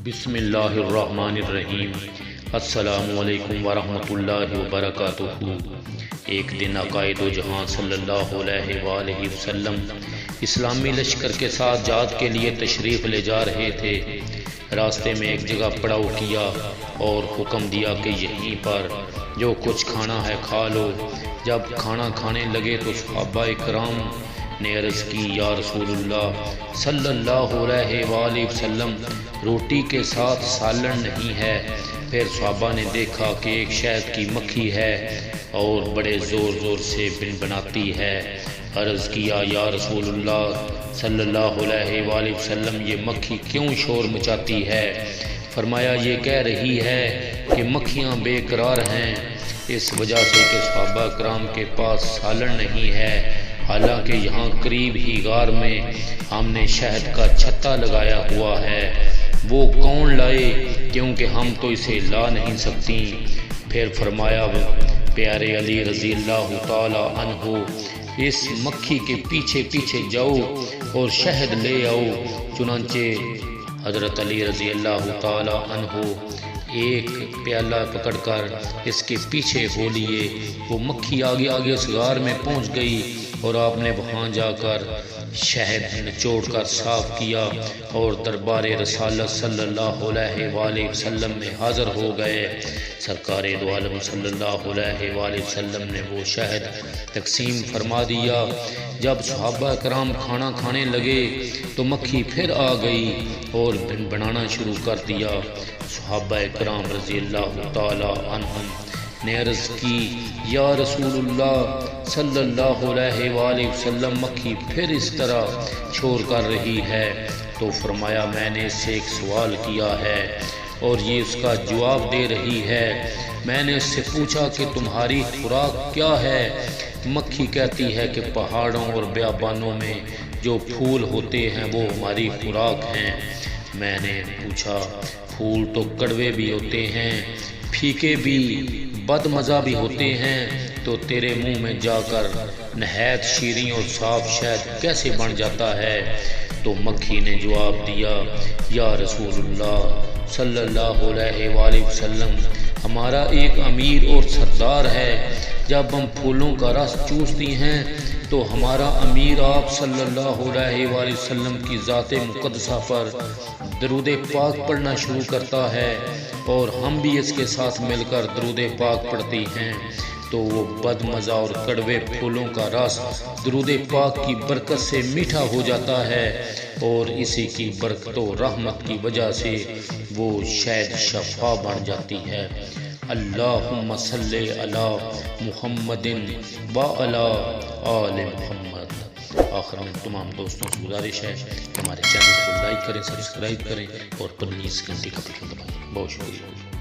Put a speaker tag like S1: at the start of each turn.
S1: بسم اللہ الرحمن الرحیم۔ السلام علیکم ورحمۃ اللہ وبرکاتہ۔ ایک دن عقائد و جہاں صلی اللہ علیہ وآلہ وسلم اسلامی لشکر کے ساتھ جہاد کے لیے تشریف لے جا رہے تھے۔ راستے میں ایک جگہ پڑاؤ کیا اور حکم دیا کہ یہیں پر جو کچھ کھانا ہے کھا لو۔ جب کھانا کھانے لگے تو صحابہ کرام نے عرض کی، یا رسول اللہ صلی اللہ علیہ وآلہ وسلم، روٹی کے ساتھ سالن نہیں ہے۔ پھر صحابہ نے دیکھا کہ ایک شہد کی مکھی ہے اور بڑے زور زور سے بنبناتی ہے۔ عرض کیا، یا رسول اللہ صلی اللہ علیہ وآلہ وسلم، یہ مکھی کیوں شور مچاتی ہے؟ فرمایا، یہ کہہ رہی ہے کہ مکھیاں بے قرار ہیں، اس وجہ سے کہ صحابہ کرام کے پاس سالن نہیں ہے، حالانکہ یہاں قریب ہی غار میں ہم نے شہد کا چھتا لگایا ہوا ہے۔ وہ کون لائے، کیونکہ ہم تو اسے لا نہیں سکتی۔ پھر فرمایا، پیارے علی رضی اللہ تعالی عنہ، اس مکھی کے پیچھے پیچھے جاؤ اور شہد لے آؤ۔ چنانچہ حضرت علی رضی اللہ تعالی عنہ ایک پیالہ پکڑ کر اس کے پیچھے ہو لیے۔ وہ مکھی آگے آگے اس غار میں پہنچ گئی اور آپ نے وہاں جا کر شہد نچوڑ کر صاف کیا اور دربار رسالت صلی اللہ علیہ وآلہ وسلم میں حاضر ہو گئے۔ سرکار دو عالم صلی اللہ علیہ وآلہ وسلم نے وہ شہد تقسیم فرما دیا۔ جب صحابہ کرام کھانا کھانے لگے تو مکھی پھر آ گئی اور بنانا شروع کر دیا۔ صحابہ کرام رضی اللہ تعالی عنہم نے عرض کی، یا رسول اللہ صلی اللہ علیہ وآلہ وسلم، مکھی پھر اس طرح شور کر رہی ہے۔ تو فرمایا، میں نے اس سے ایک سوال کیا ہے اور یہ اس کا جواب دے رہی ہے۔ میں نے اس سے پوچھا کہ تمہاری خوراک کیا ہے؟ مکھی کہتی ہے کہ پہاڑوں اور بیابانوں میں جو پھول ہوتے ہیں وہ ہماری خوراک ہیں۔ میں نے پوچھا، پھول تو کڑوے بھی ہوتے ہیں، پھیکے بھی، بد مزہ بھی ہوتے ہیں، تو تیرے منہ میں جا کر نہایت شیریں اور صاف شہد کیسے بن جاتا ہے؟ تو مکھی نے جواب دیا، یا رسول اللہ صلی اللہ علیہ وآلہ وسلم، ہمارا ایک امیر اور سردار ہے۔ جب ہم پھولوں کا رس چوستی ہیں تو ہمارا امیر آپ صلی اللہ علیہ وآلہ وسلم کی ذات مقدسہ پر درود پاک پڑھنا شروع کرتا ہے اور ہم بھی اس کے ساتھ مل کر درود پاک پڑھتی ہیں، تو وہ بد مزہ اور کڑوے پھولوں کا رس درود پاک کی برکت سے میٹھا ہو جاتا ہے اور اسی کی برکت و رحمت کی وجہ سے وہ شہد شفا بن جاتی ہے۔ اللہم صلی علی محمد وعلی آل محمد۔ آخر میں تمام دوستوں سے گزارش ہے کہ ہمارے چینل کو لائک کریں، سبسکرائب کریں اور پلیز گھنٹی کا بٹن دبائیں۔ بہت شکریہ۔